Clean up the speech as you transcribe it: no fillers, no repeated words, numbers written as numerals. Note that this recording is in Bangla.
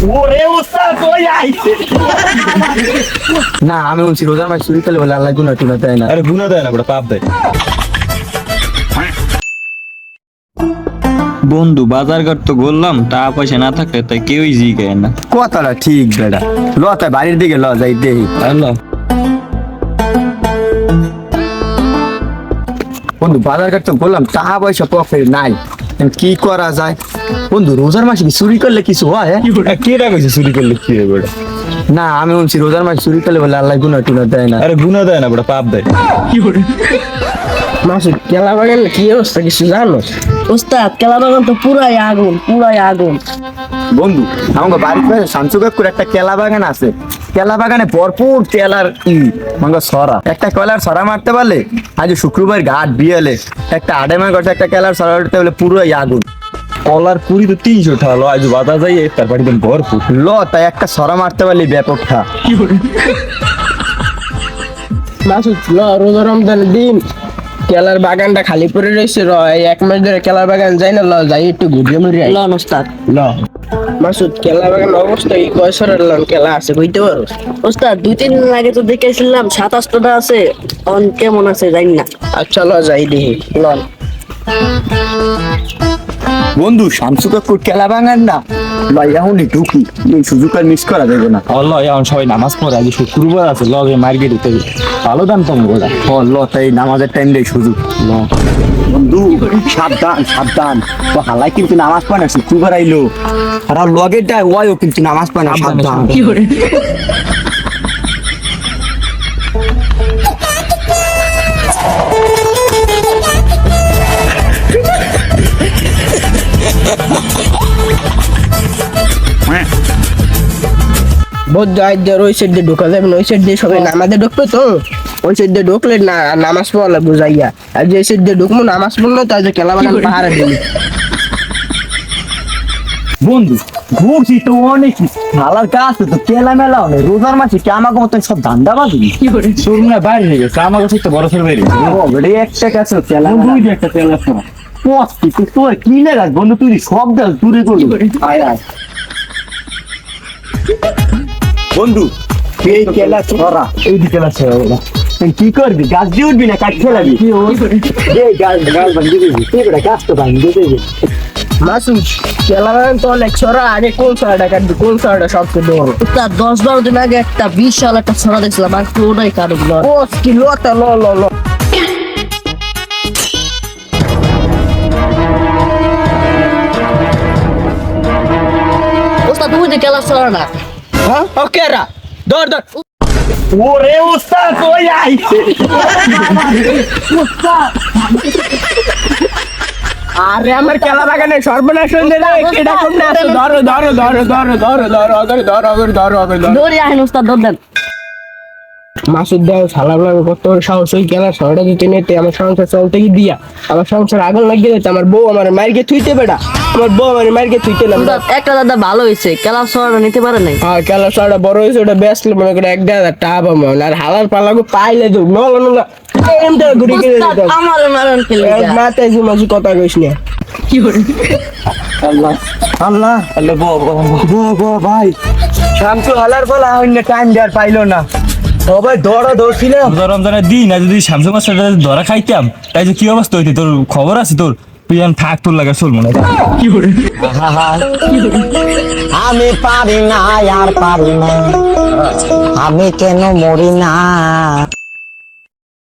ওরে উস্তাদ কই আইছে না আমি বলছি রোজার মাস চুরি করলে বলে আল্লাহ গুনাহ টুনা দেয় না। আরে গুনাহ দেয় না, বড় পাপ দেয়। বন্ধু বাজার ঘাট তো করলাম, টাকা পয়সা না থাকলে তাই কেউই জিগায় না। কথাটা ঠিক বেটা, ল তাই বাড়ির দিকে ল যাই দেখি। আল্লাহ বন্ধু বাজার ঘাট তো বললাম টাকা পয়সা পকেটে নাই, এখন কি করা যায়? বন্ধু রোজার মাসে কি চুরি করলে কিছু হয়? কে কইছে চুরি করলে কি হবে বড়? না আমি বলছি রোজার মাসে চুরি করলে বলে আল্লাহ গুনাহ টুনা দেয় না। আরে গুনাহ দেয় না, বড় পাপ দেয়। মাসুদ কেলা বাগান কি অবস্থা কিছু জানো? ওস্তাদ কেলা বাগান তো পুরাই আগুন, পুরাই আগুন। বন্ধু আমাকে বাড়ির পাশে শামসুকাকুর একটা কেলা বাগান আছে, কেলা বাগানে ভরপুর কেলার মানে সরা, একটা কেলার সরা মারতে পারলে আজ শুক্রবার ঘাট বিয়েলে একটা আডেমার ঘটে একটা কেলার সরা উঠতে বলে পুরোই আগুন। কলার কুড়ি তো 300 টাকা লো, আজ বাজার যাই তার বাড়িতে ভরপুর। ল তাই একটা সরা মারতে পারলি ব্যাপকটা। মাসুদ ল রোজা রমজানের দিন কেলার বাগানটা খালি পড়ে রয়েছে, এই 1 মাস ধরে কেলার বাগান যাই না, ল যাই একটু ঘুরিয়ে মুড়িয়ে আই। লন ওস্তাদ। ল মাসুদ কেলা বাগান অবস্থা কি কয় সরের লন কেলা আছে কইতে পারো? ওস্তাদ 2-3 দিন আগে তো দেখেছিলাম 27টা আছে, অন কেমন আছে জানি না। আচ্ছা ল যাই দেখি লন। বন্ধু শামসুকাকুর কেলা বাগান না লাই এখনই ঢুকি, এই সুযোগ আর মিস করা যাবে না। আল্লাহ এখন সবাই নামাজ পড়ে, আজ শুক্রবার আছে, লগে মার্কেট দিতে ভালো দাম কম বড়। ল তাই নামাজের টাইম দেয় সুযোগ। ল বন্ধু সাবধান সাবধান, তো হালাই কিন্তু নামাজ পড়ে না, শুক্রবার আইলো আর লগেরটা ওয়াইও কিন্তু নামাজ পড়ে না, সাবধান। বহুত যাই দিয়ে ওই সাইড দিয়ে ঢোকা যাবে না, ওই সাইড দিয়ে সবাই নামাজে ঢুকবে তো, ওই সাইড দিয়ে ঢুকলে না নামাজ পড়লে বুঝাইয়া, আর যে সাইড দিয়ে ঢুকবো নামাজ পড়লো তাই যে কেলা বাগান পাহাড়ে দিলি। বন্ধু ঘুরছি তো অনেক ভালার কাজ তো কেলা মেলা অনেক, রোজার মাসে কি আমাকে মতন সব ধান্দা বাজি শোরুমে বাইরে হয়ে গেছে, আমার কাছে তো বড় সর বাইরে একটা কাছে কেলা দুই একটা তেল আছে না। তোর কি লাগাস বন্ধু, তুই সব দেখ দূরে করবি। আয় আয় বন্ধু এই কেলা ছড়া এই দিকে আছে ওরা। তুই কি করবি, গাছ দিয়ে উঠবি না কাঠ খেলাবি? এই গাছ গাছ ভাঙিয়ে দিবি, তুই বেটা গাছ তো ভাঙিয়ে দিবি। মাসুদ কেলা বাগান তো অনেক সরা, আগে কোন সরাটা কাটবি, কোন সরাটা সবচেয়ে বড়? ওস্তাদ 10-12 দিন আগে একটা বিশাল একটা ছড়া দেখছিলাম, আর তো ওটাই কাটুক। ও কি লতা ল ল ল। ওস্তাদ তুমি যে কেলা ছড়া না। হ্যাঁ ওকে রা দর দর। ওরে উস্তাদ কই আইছে আরে আমার কেলা বাগানে সর্বনাশ হয়ে গেল, কেডা কোন না ধরো ধরো ধরো ধরো ধরো ধরো ধরো ধরো ধরো ধরো। দৌড়ে আহেন ওস্তাদ, দৌড় দেন। মাসুদ দেও সালাম লাগবে, কত বড় সাহস, ওই কেলা সরটা দিতে নিতে আমার সংসার চলতে কি দিয়া, আমার সংসার আগুন লাগিয়ে দিতে, আমার বউ আমার মারকে থুইতে বেটা, আমার বউ আমার মারকে থুইতে না। ওস্তাদ একটা দাদা ভালো হয়েছে, কেলা ছড়াটা নিতে পারে নাই। হ্যাঁ কেলা সরটা বড় হয়েছে, ওটা বেসলে মনে করে 1,000 টাকা পাবো, আর হালার পালাগো পাইলে তো নল নল এমটা ঘুরে গেলে ওস্তাদ আমার মারন খেলে মাথায় জুমাজু কথা কইস না। আল্লাহ আল্লাহ আল্লাহ ভাই শামসু হালার বলা অন্য টাইম দেওয়ার পাইলো না, সবাই দৌড়া দৌড়ছিলাম। রমজানের দিন আর যদি স্যামসাং মাছটা ধরা খাইতাম তাই যে কি অবস্থা হইতো, তোর খবর আছে? তোর তুই থাক, তোর লাগা চল মনে হয়। আমি পারি না আর পারি না, আমি কেন মরি না।